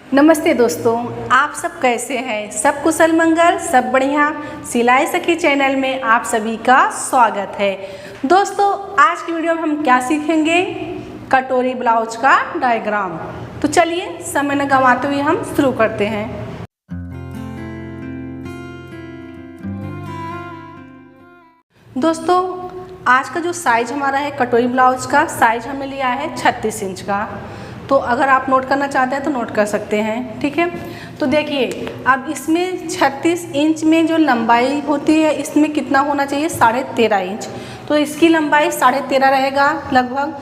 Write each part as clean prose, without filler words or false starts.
नमस्ते दोस्तों, आप सब कैसे हैं? सब कुशल मंगल, सब बढ़िया। सिलाई सखी चैनल में आप सभी का स्वागत है। दोस्तों, आज की वीडियो में हम क्या सीखेंगे? कटोरी ब्लाउज का डायग्राम। तो चलिए समय न गंवाते हुए हम शुरू करते हैं। दोस्तों, आज का जो साइज हमारा है कटोरी ब्लाउज का साइज हमें लिया है 36 इंच का। तो अगर आप नोट करना चाहते हैं तो नोट कर सकते हैं, ठीक है। तो देखिए, अब इसमें 36 इंच में जो लंबाई होती है इसमें कितना होना चाहिए? 13.5 इंच। तो इसकी लंबाई 13.5 रहेगा लगभग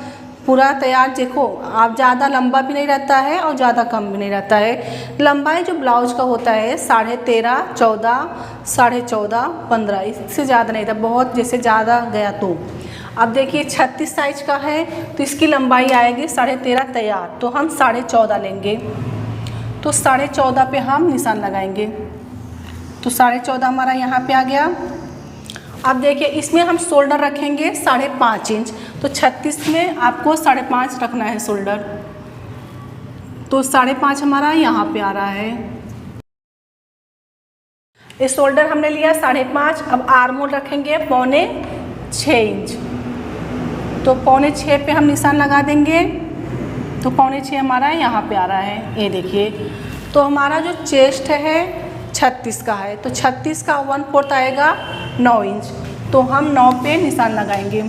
पूरा तैयार। देखो, आप ज़्यादा लंबा भी नहीं रहता है और ज़्यादा कम भी नहीं रहता है। लंबाई जो ब्लाउज का होता है 13.5, 14, 14.5, 15, इससे ज़्यादा नहीं था। बहुत जैसे ज़्यादा गया तो अब देखिए 36 साइज का है तो इसकी लंबाई आएगी 13.5 तैयार। तो हम 14.5 लेंगे। तो 14.5 पे हम निशान लगाएंगे। तो 14.5 हमारा यहाँ पे आ गया। अब देखिए, इसमें हम शोल्डर रखेंगे 5.5 इंच। तो 36 में आपको 5.5 रखना है शोल्डर। तो 5.5 हमारा यहाँ पे आ रहा है। इस शोल्डर हमने लिया 5.5। अब आर्म होल रखेंगे 6.25 इंच। तो 6.25 पे हम निशान लगा देंगे। तो 6.25 हमारा यहाँ पे आ रहा है, ये देखिए। तो हमारा जो चेस्ट है 36 का है, तो 36 का 1/4 आएगा 9 इंच। तो हम 9 पे निशान लगाएंगे।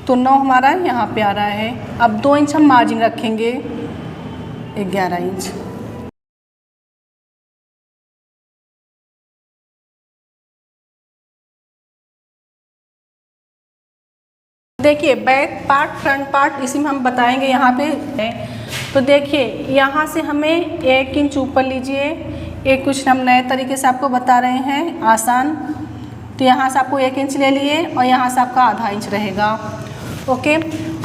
तो 9 हमारा यहाँ पे आ रहा है। अब 2 इंच हम मार्जिन रखेंगे, 11 इंच। देखिए, बैक पार्ट फ्रंट पार्ट इसी में हम बताएंगे यहाँ पे। तो देखिए, यहाँ से हमें 1 इंच ऊपर लीजिए। एक कुछ हम नए तरीके से आपको बता रहे हैं, आसान। तो यहाँ से आपको 1 इंच ले लिए और यहाँ से आपका आधा इंच रहेगा। ओके,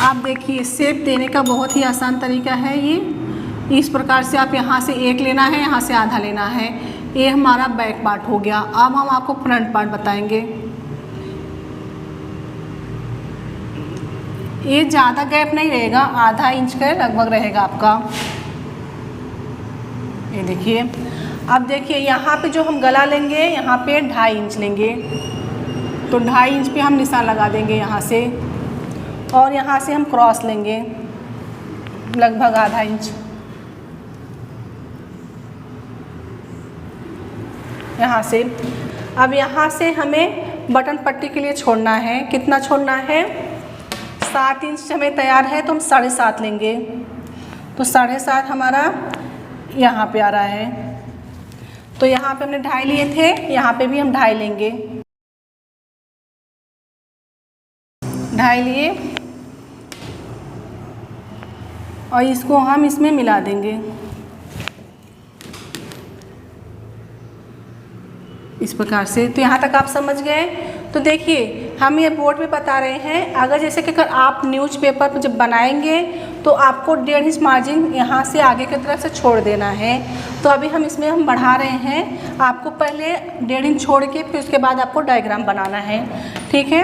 आप देखिए शेप देने का बहुत ही आसान तरीका है ये। इस प्रकार से आप यहाँ से 1 लेना है, यहाँ से आधा लेना है। ये हमारा बैक पार्ट हो गया। अब हम आपको फ्रंट पार्ट बताएंगे। ये ज़्यादा गैप नहीं रहेगा, आधा इंच का लगभग रहेगा आपका। ये देखिए। अब देखिए, यहाँ पे जो हम गला लेंगे यहाँ पे 2.5 इंच लेंगे। तो 2.5 इंच पे हम निशान लगा देंगे यहाँ से। और यहाँ से हम क्रॉस लेंगे लगभग आधा इंच यहाँ से। अब यहाँ से हमें बटन पट्टी के लिए छोड़ना है। कितना छोड़ना है? 7 इंच हमें तैयार है, तो हम 7.5 लेंगे। तो 7.5 हमारा यहाँ पे आ रहा है। तो यहाँ पे हमने 2.5 लिए थे, यहाँ पे भी हम 2.5 लेंगे। 2.5 लिए और इसको हम इसमें मिला देंगे इस प्रकार से। तो यहाँ तक आप समझ गए। तो देखिए, हम ये बोर्ड पे बता रहे हैं, अगर जैसे कि अगर आप न्यूज़पेपर पर जब बनाएंगे तो आपको 1.5 इंच मार्जिन यहाँ से आगे की तरफ से छोड़ देना है। तो अभी हम इसमें हम बढ़ा रहे हैं। आपको पहले 1.5 इंच छोड़ के फिर उसके बाद आपको डायग्राम बनाना है, ठीक है।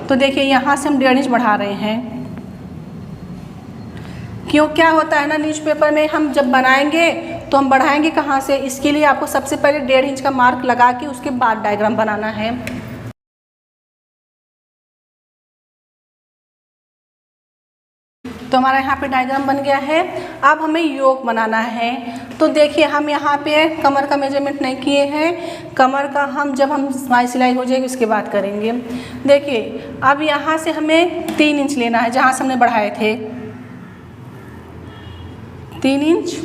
तो देखिए, यहाँ से हम 1.5 इंच बढ़ा रहे हैं। क्यों, क्या होता है ना, न्यूज़पेपर में हम जब बनाएंगे तो हम बढ़ाएंगे कहाँ से? इसके लिए आपको सबसे पहले 1.5 इंच का मार्क लगा के उसके बाद डायग्राम बनाना है। तो हमारा यहाँ पे डायग्राम बन गया है। अब हमें योक बनाना है। तो देखिए, हम यहाँ पे कमर का मेजरमेंट नहीं किए हैं। कमर का हम जब हम सिलाई हो जाएगी उसके बाद करेंगे। देखिए, अब यहाँ से हमें 3 इंच लेना है, जहाँ से हमने बढ़ाए थे 3 इंच।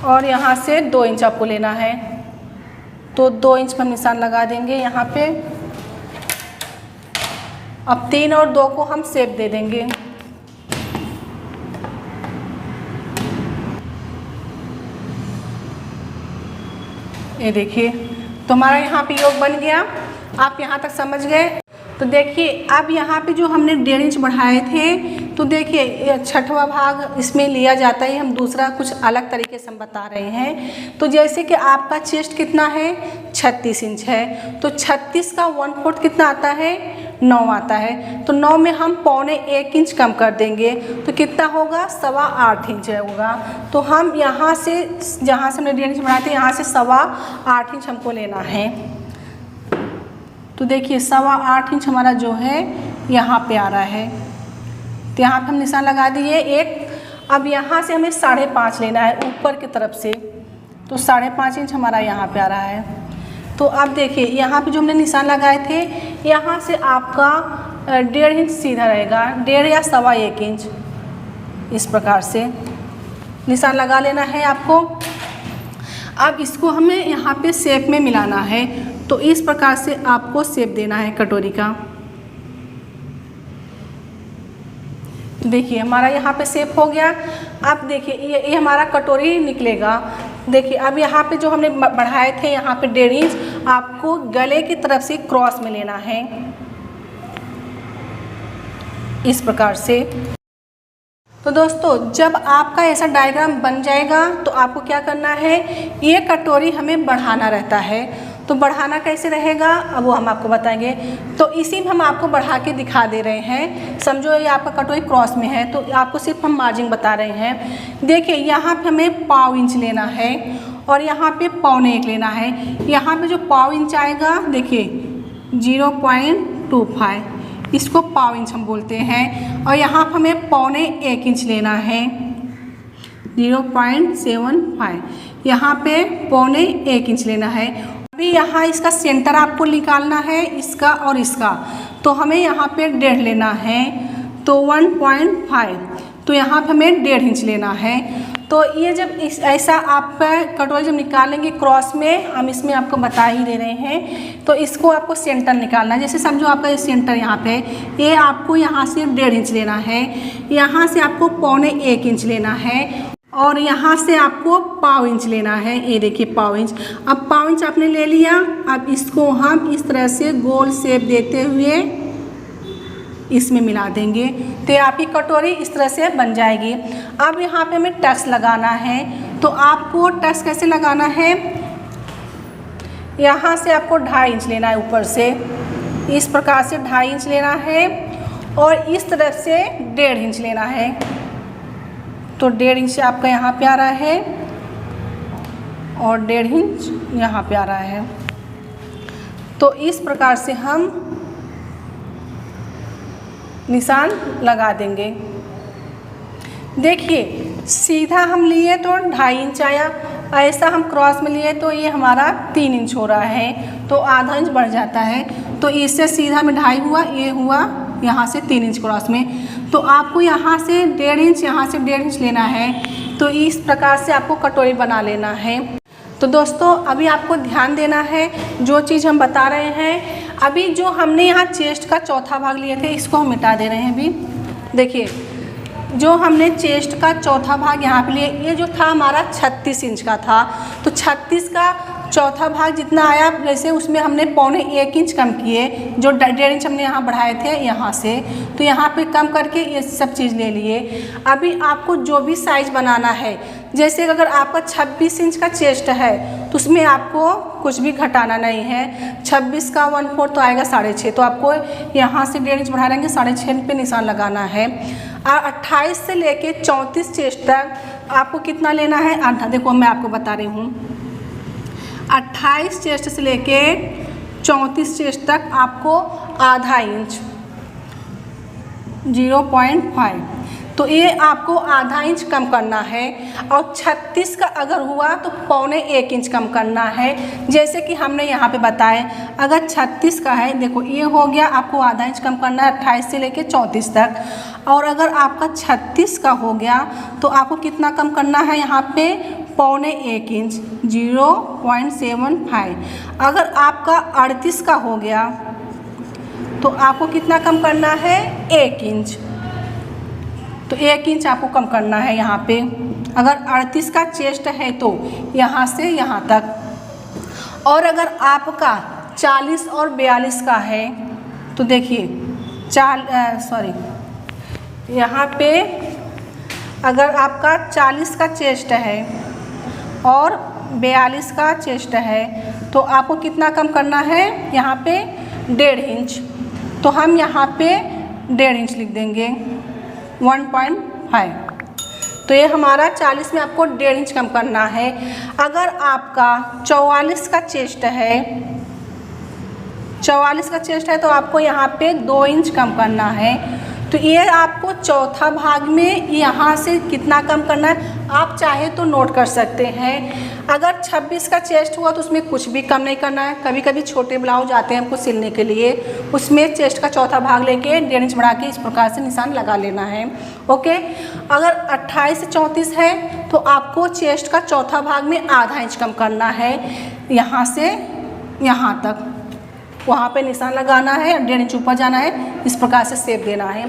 और यहाँ से 2 इंच आपको लेना है। तो 2 इंच पर निशान लगा देंगे यहाँ पे। अब 3 और 2 को हम शेप दे देंगे। ये देखिए, तो हमारा यहाँ पे योग बन गया। आप यहाँ तक समझ गए। तो देखिए, अब यहाँ पे जो हमने 1.5 इंच बढ़ाए थे, तो देखिए 6वां भाग इसमें लिया जाता है। हम दूसरा कुछ अलग तरीके से हम बता रहे हैं। तो जैसे कि आपका चेस्ट कितना है? 36 इंच है। तो 36 का 1/4 कितना आता है? 9 आता है, तो 9 में हम 1.25 इंच कम कर देंगे तो कितना होगा, 8.25 इंच होगा। तो हम यहाँ से जहाँ से हमने 1.5 इंच बनाए थे यहाँ से 8.25 इंच हमको लेना है। तो देखिए 8.25 इंच हमारा जो है यहाँ पे आ रहा है, तो यहाँ पे हम निशान लगा दिए एक। अब यहाँ से हमें 5.5 लेना है ऊपर की तरफ से, तो 5.5 इंच हमारा यहाँ पे आ रहा है। तो अब देखिए यहाँ पे जो हमने निशान लगाए थे यहाँ से आपका 1.5 इंच सीधा रहेगा, 1.5 या 1.25 इंच, इस प्रकार से निशान लगा लेना है आपको। अब इसको हमें यहाँ पे शेप में मिलाना है, तो इस प्रकार से आपको शेप देना है कटोरी का। देखिए हमारा यहाँ पे शेप हो गया। अब देखिए ये हमारा कटोरी निकलेगा। देखिए अब यहाँ पे जो हमने बढ़ाए थे यहाँ पे 1.5 इंच आपको गले की तरफ से क्रॉस में लेना है, इस प्रकार से। तो दोस्तों जब आपका ऐसा डायग्राम बन जाएगा तो आपको क्या करना है, ये कटोरी हमें बढ़ाना रहता है। तो बढ़ाना कैसे रहेगा अब वो हम आपको बताएंगे। तो इसी में हम आपको बढ़ा के दिखा दे रहे हैं। समझो ये आपका कटोरी क्रॉस में है तो आपको सिर्फ हम मार्जिन बता रहे हैं। देखिए यहाँ पे हमें 1.25 इंच लेना है और यहाँ पे 1.25 लेना है। यहाँ पे जो 1.25 इंच आएगा देखिए 0.25, इसको 1.25 इंच हम बोलते हैं। और यहाँ पर हमें 1.25 इंच लेना है 0.75, यहाँ पे 1.25 इंच लेना है। अभी यहाँ इसका सेंटर आपको निकालना है, इसका और इसका, तो हमें यहाँ पे 1.5 लेना है, तो 1.5, तो यहाँ पे हमें 1.5 इंच लेना है। तो ये जब ऐसा आपका कटोरी जब निकालेंगे क्रॉस में, हम इसमें आपको बता ही दे रहे हैं, तो इसको आपको सेंटर निकालना है। जैसे समझो आपका ये सेंटर यहाँ पे, ये आपको यहाँ से 1.5 इंच लेना है, यहाँ से आपको 1.25 इंच लेना है और यहाँ से आपको 1.25 इंच लेना है। ये देखिए 1.25 इंच। अब 1.25 इंच आपने ले लिया। अब इसको हम इस तरह से गोल शेप देते हुए इसमें मिला देंगे तो आपकी कटोरी इस तरह से बन जाएगी। अब यहाँ पे हमें टक्स लगाना है, तो आपको टक्स कैसे लगाना है, यहाँ से आपको 2.5 इंच लेना है ऊपर से, इस प्रकार से 2.5 इंच लेना है और इस तरफ से 1.5 इंच लेना है। तो 1.5 इंच आपका यहाँ पे आ रहा है और 1.5 इंच यहाँ पे आ रहा है। तो इस प्रकार से हम निशान लगा देंगे। देखिए सीधा हम लिए तो 2.5 इंच आया, ऐसा हम क्रॉस में लिए तो ये हमारा 3 इंच हो रहा है, तो आधा इंच बढ़ जाता है। तो इससे सीधा में 2.5 हुआ, ये हुआ यहाँ से 3 इंच क्रॉस में। तो आपको यहाँ से 1.5 इंच, यहाँ से 1.5 इंच लेना है। तो इस प्रकार से आपको कटोरी बना लेना है। तो दोस्तों अभी आपको ध्यान देना है जो चीज़ हम बता रहे हैं। अभी जो हमने यहाँ चेस्ट का चौथा भाग लिए थे इसको हम मिटा दे रहे हैं। अभी देखिए जो हमने चेस्ट का चौथा भाग यहाँ पे लिए, ये जो था हमारा 36 इंच का था, तो 36 का चौथा भाग जितना आया जैसे उसमें हमने 1.25 इंच कम किए, जो 1.5 इंच हमने यहाँ बढ़ाए थे यहाँ से, तो यहाँ पे कम करके ये सब चीज़ ले लिए। अभी आपको जो भी साइज़ बनाना है, जैसे अगर आपका 26 इंच का चेस्ट है तो उसमें आपको कुछ भी घटाना नहीं है। 26 का 1/4 तो आएगा 6.5, तो आपको यहाँ से 1.5 इंच बढ़ा देंगे, 6.5 पे निशान लगाना है। और 28 से लेके 34 चेस्ट तक आपको कितना लेना है, आधा। देखो मैं आपको बता रही हूँ, 28 चेस्ट से लेके 34 चेस्ट तक आपको आधा इंच 0.5, तो ये आपको आधा इंच कम करना है। और 36 का अगर हुआ तो 1.25 इंच कम करना है, जैसे कि हमने यहाँ पे बताया। अगर 36 का है, देखो ये हो गया, आपको आधा इंच कम करना है 28 से लेके 34 तक। और अगर आपका 36 का हो गया तो आपको कितना कम करना है, यहाँ पे 1.25 इंच 0.75। अगर आपका 38 का हो गया तो आपको कितना कम करना है, 1 इंच, तो 1 इंच आपको कम करना है यहाँ पे। अगर 38 का चेस्ट है तो यहाँ से यहाँ तक। और अगर आपका 40 और 42 का है तो देखिए यहाँ पे अगर आपका 40 का चेस्ट है और 42 का चेस्ट है तो आपको कितना कम करना है, यहाँ पे 1.5 इंच। तो हम यहाँ पे 1.5 इंच लिख देंगे 1.5। तो ये हमारा 40 में आपको 1.5 इंच कम करना है। अगर आपका 44 का चेस्ट है, 44 का चेस्ट है तो आपको यहाँ पे 2 इंच कम करना है। तो ये आपको चौथा भाग में यहाँ से कितना कम करना है आप चाहे तो नोट कर सकते हैं। अगर 26 का चेस्ट हुआ तो उसमें कुछ भी कम नहीं करना है। कभी कभी छोटे ब्लाउज आते हैं हमको सिलने के लिए, उसमें चेस्ट का चौथा भाग लेके 1.5 इंच बढ़ा के इस प्रकार से निशान लगा लेना है। ओके, अगर 28 से 34 है तो आपको चेस्ट का चौथा भाग में आधा इंच कम करना है, यहाँ से यहाँ तक वहाँ पे निशान लगाना है, 1.5 इंच ऊपर जाना है, इस प्रकार से शेप देना है।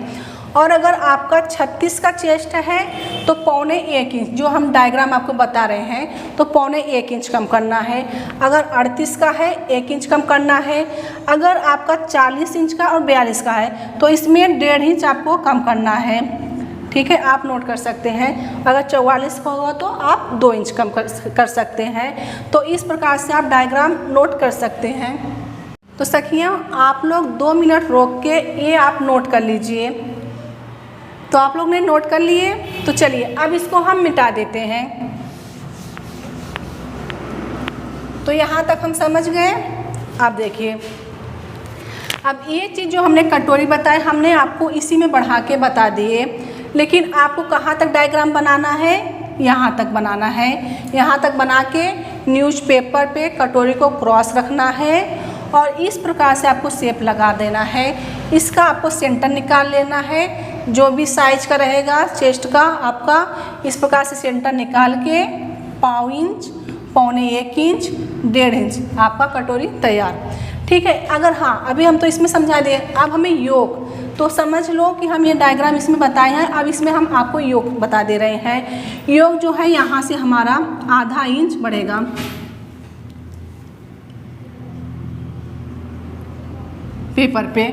और अगर आपका 36 का चेस्ट है तो 1.25 इंच, जो हम डायग्राम आपको बता रहे हैं, तो 1.25 इंच कम करना है। अगर 38 का है 1 इंच कम करना है। अगर आपका 40 इंच का और 42 का है तो इसमें 1.5 इंच आपको कम करना है। ठीक है, आप नोट कर सकते हैं। अगर 44 का होगा तो आप 2 इंच कम कर सकते हैं। तो इस प्रकार से आप डायग्राम नोट कर सकते हैं। तो सखियों, आप लोग 2 मिनट रोक के ये आप नोट कर लीजिए। तो आप लोग ने नोट कर लिए, तो चलिए अब इसको हम मिटा देते हैं। तो यहाँ तक हम समझ गए। आप देखिए, अब ये चीज़ जो हमने कटोरी बताई हमने आपको इसी में बढ़ा के बता दिए, लेकिन आपको कहाँ तक डायग्राम बनाना है, यहाँ तक बनाना है। यहाँ तक बना के न्यूज़पेपर पे कटोरी को क्रॉस रखना है और इस प्रकार से आपको शेप लगा देना है। इसका आपको सेंटर निकाल लेना है, जो भी साइज का रहेगा चेस्ट का आपका, इस प्रकार से सेंटर निकाल के 1/4 इंच, 1.25 इंच, 1.5 इंच आपका कटोरी तैयार। ठीक है, अगर हाँ अभी हम तो इसमें समझा दिए, अब हमें योग तो समझ लो कि हम ये डायग्राम इसमें बताए हैं, अब इसमें हम आपको योग बता दे रहे हैं। योग जो है यहाँ से हमारा आधा इंच बढ़ेगा, पेपर पे।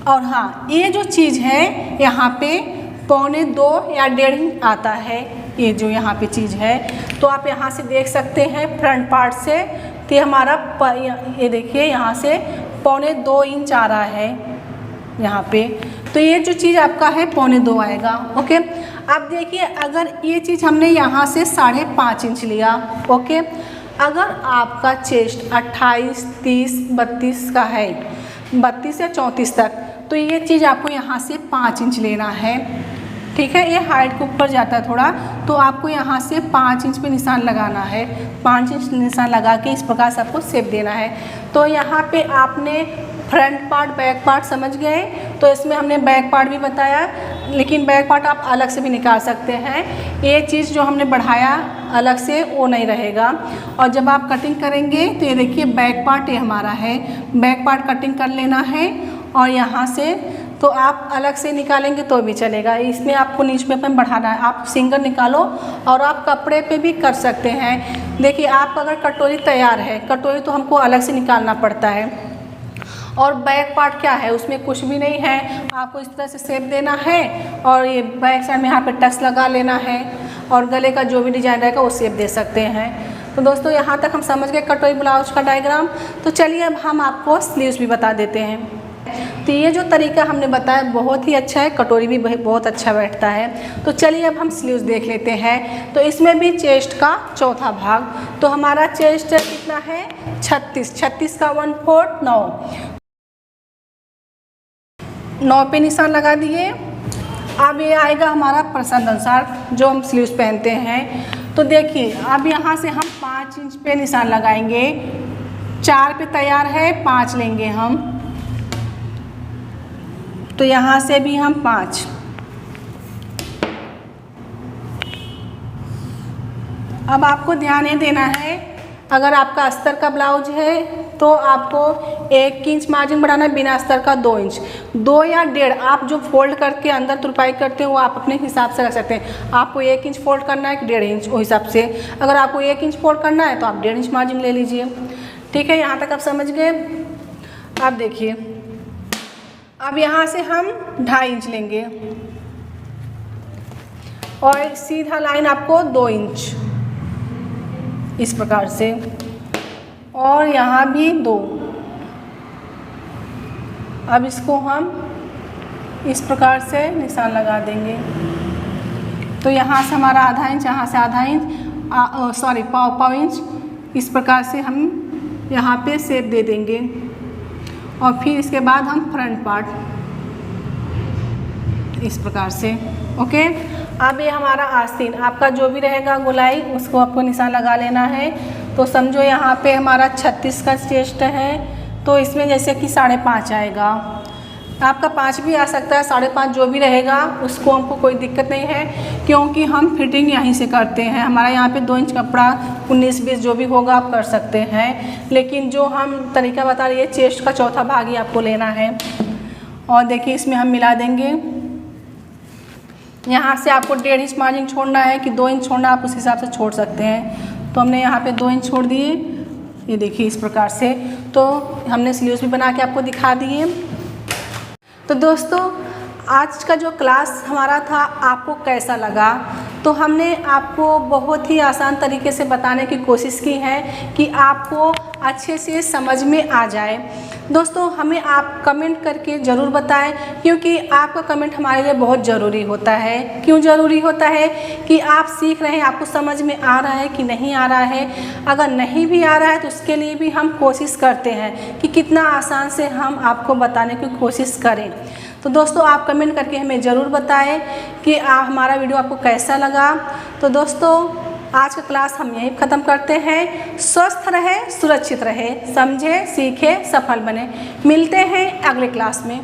और हाँ, ये जो चीज़ है यहाँ पे 1.25 या 1.5 इंच आता है, ये जो यहाँ पे चीज़ है। तो आप यहाँ से देख सकते हैं फ्रंट पार्ट से कि हमारा ये देखिए यहाँ से 1.25 इंच आ रहा है यहाँ पे। तो ये जो चीज़ आपका है 1.25 आएगा। ओके, अब देखिए अगर ये चीज़ हमने यहाँ से 5.5 इंच लिया। ओके, अगर आपका चेस्ट 28, 30, 32 का है, 32 या 34 तक, तो ये चीज़ आपको यहाँ से 5 इंच लेना है। ठीक है, ये हाइट के ऊपर जाता है थोड़ा, तो आपको यहाँ से 5 इंच पे निशान लगाना है। 5 इंच निशान लगा के इस प्रकार से आपको शेप देना है। तो यहाँ पे आपने फ्रंट पार्ट बैक पार्ट समझ गए, तो इसमें हमने बैक पार्ट भी बताया, लेकिन बैक पार्ट आप अलग से भी निकाल सकते हैं। ये चीज़ जो हमने बढ़ाया अलग से वो नहीं रहेगा। और जब आप कटिंग करेंगे तो ये देखिए बैक पार्ट ये हमारा है, बैक पार्ट कटिंग कर लेना है। और यहाँ से तो आप अलग से निकालेंगे तो भी चलेगा, इसमें आपको न्यूज़पेपर में बढ़ाना है। आप सिंगल निकालो और आप कपड़े पे भी कर सकते हैं। देखिए, आप अगर कटोरी तैयार है, कटोरी तो हमको अलग से निकालना पड़ता है, और बैक पार्ट क्या है, उसमें कुछ भी नहीं है। आपको इस तरह से शेप देना है और ये बैक साइड में यहाँ पे टक्स लगा लेना है, और गले का जो भी डिजाइन रहेगा वो शेप दे सकते हैं। तो दोस्तों, यहाँ तक हम समझ गए कटोरी ब्लाउज का डायग्राम। तो चलिए अब हम आपको स्लीव्स भी बता देते हैं। तो ये जो तरीका हमने बताया बहुत ही अच्छा है, कटोरी भी बहुत अच्छा बैठता है। तो चलिए अब हम स्लीव्स देख लेते हैं। तो इसमें भी चेस्ट का चौथा भाग, तो हमारा चेस्ट कितना है 36, 36 का 1/4 9 पे निशान लगा दिए। अब ये आएगा हमारा पसंद अनुसार जो हम स्लीव्स पहनते हैं। तो देखिए, अब यहाँ से हम 5 इंच पे निशान लगाएंगे। 4 पे तैयार है, 5 लेंगे हम, तो यहाँ से भी हम 5। अब आपको ध्यान ये देना है, अगर आपका अस्तर का ब्लाउज है तो आपको 1 इंच मार्जिन बढ़ाना है, बिना अस्तर का 2 इंच, 2 या 1.5। आप जो फोल्ड करके अंदर तुरपाई करते हो वो आप अपने हिसाब से रख सकते हैं। आपको 1 इंच फोल्ड करना है कि 1.5 इंच, वो हिसाब से। अगर आपको 1 इंच फोल्ड करना है तो आप 1.5 इंच मार्जिन ले लीजिए। ठीक है, यहाँ तक आप समझ गए। अब देखिए, अब यहाँ से हम 2.5 इंच लेंगे और सीधा लाइन आपको 2 इंच इस प्रकार से, और यहाँ भी 2, अब इसको हम इस प्रकार से निशान लगा देंगे। तो यहाँ से हमारा आधा इंच, यहाँ से आधा इंच, सॉरी पाव इंच, इस प्रकार से हम यहाँ पे शेप दे देंगे। और फिर इसके बाद हम फ्रंट पार्ट इस प्रकार से। ओके, अब ये हमारा आस्तीन, आपका जो भी रहेगा गोलाई उसको आपको निशान लगा लेना है। तो समझो यहाँ पे हमारा 36 का चेस्ट है, तो इसमें जैसे कि 5.5 आएगा, आपका 5 भी आ सकता है, 5.5 जो भी रहेगा उसको हमको कोई दिक्कत नहीं है, क्योंकि हम फिटिंग यहीं से करते हैं। हमारा यहाँ पे 2 इंच कपड़ा 19-20 जो भी होगा आप कर सकते हैं, लेकिन जो हम तरीका बता रही है चेस्ट का चौथा भाग ही आपको लेना है। और देखिए इसमें हम मिला देंगे, यहाँ से आपको 1.5 इंच मार्जिन छोड़ना है कि 2 इंच छोड़ना, आप उस हिसाब से छोड़ सकते हैं। तो हमने यहाँ पे 2 इंच छोड़ दिए, ये देखिए इस प्रकार से। तो हमने स्लीव्स भी बना के आपको दिखा दिए। तो दोस्तों आज का जो क्लास हमारा था आपको कैसा लगा? तो हमने आपको बहुत ही आसान तरीके से बताने की कोशिश की है कि आपको अच्छे से समझ में आ जाए। दोस्तों हमें आप कमेंट करके ज़रूर बताएं, क्योंकि आपका कमेंट हमारे लिए बहुत ज़रूरी होता है। क्यों ज़रूरी होता है? कि आप सीख रहे हैं, आपको समझ में आ रहा है कि नहीं आ रहा है। अगर नहीं भी आ रहा है तो उसके लिए भी हम कोशिश करते हैं कि कितना आसान से हम आपको बताने की कोशिश करें। तो दोस्तों आप कमेंट करके हमें ज़रूर बताएं कि हमारा वीडियो आपको कैसा लगा। तो दोस्तों आज का क्लास हम यहीं ख़त्म करते हैं। स्वस्थ रहे, सुरक्षित रहे, समझे, सीखे, सफल बने। मिलते हैं अगले क्लास में।